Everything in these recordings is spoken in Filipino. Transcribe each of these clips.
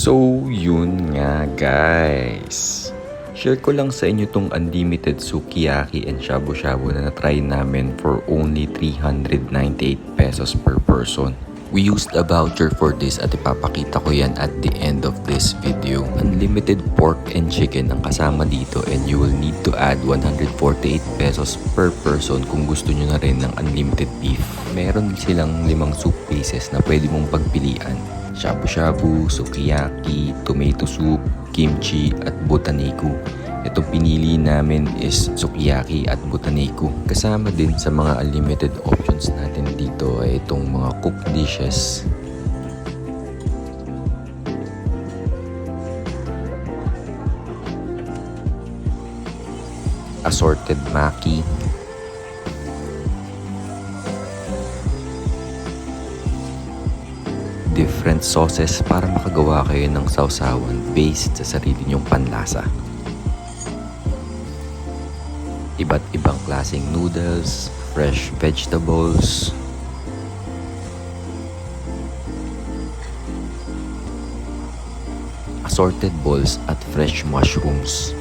So, yun nga guys. Share ko lang sa inyo tong unlimited sukiyaki and shabu-shabu na na-try namin for only 398 pesos per person. We used a voucher for this at ipapakita ko yan at the end of this video. Unlimited pork and chicken ang kasama dito and you will need to add 148 pesos per person kung gusto nyo na rin ng unlimited beef. Meron silang 5 soup bases na pwede mong pagpilian. Shabu-shabu, sukiyaki, tomato soup, kimchi at botaniko. Itong pinili namin is sukiyaki at botaniko. Kasama din sa mga unlimited options natin dito ay itong mga cooked dishes. Assorted maki. Different sauces para makagawa kayo ng sausawan based sa sarili nyong panlasa. Iba't ibang klaseng noodles, fresh vegetables, assorted balls at fresh mushrooms,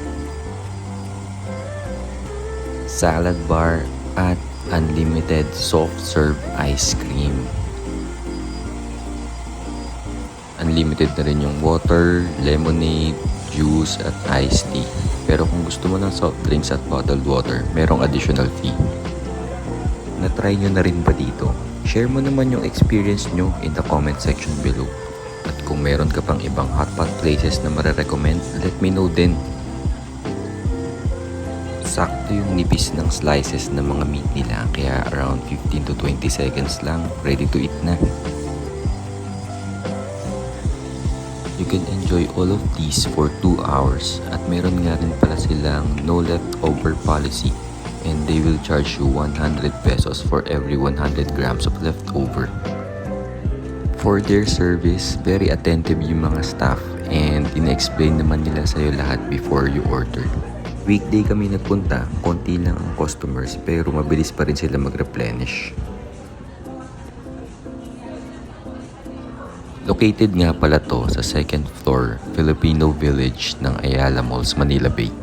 salad bar at unlimited soft serve ice cream. Unlimited na rin yung water, lemonade, juice at iced tea. Pero kung gusto mo ng soft drinks at bottled water, merong additional fee. Na-try nyo na rin ba dito? Share mo naman yung experience nyo in the comment section below. At kung meron ka pang ibang hotpot places na marirecommend, let me know din. Sakto yung nipis ng slices ng mga meat nila, kaya around 15 to 20 seconds lang, ready to eat na. You can enjoy all of these for 2 hours at meron nga rin pala silang no leftover policy and they will charge you 100 pesos for every 100 grams of leftover. For their service, very attentive yung mga staff and ina-explain naman nila sa'yo lahat before you order. Weekday kami nagpunta, konti lang ang customers pero mabilis pa rin sila mag-replenish. Located nga pala to sa 2nd floor Filipino Village ng Ayala Malls, Manila Bay.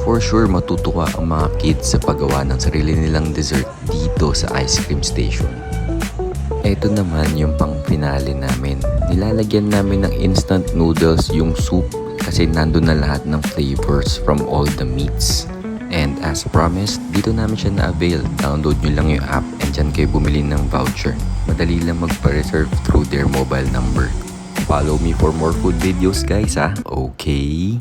For sure matutuwa ang mga kids sa paggawa ng sarili nilang dessert dito sa ice cream station. Ito naman yung pang finale namin. Nilalagyan namin ng instant noodles yung soup kasi nandun na lahat ng flavors from all the meats. And as promised, dito namin siya na-avail. Download nyo lang yung app and dyan kayo bumili ng voucher. Madali lang magpa-reserve through their mobile number. Follow me for more food videos guys ha. Okay?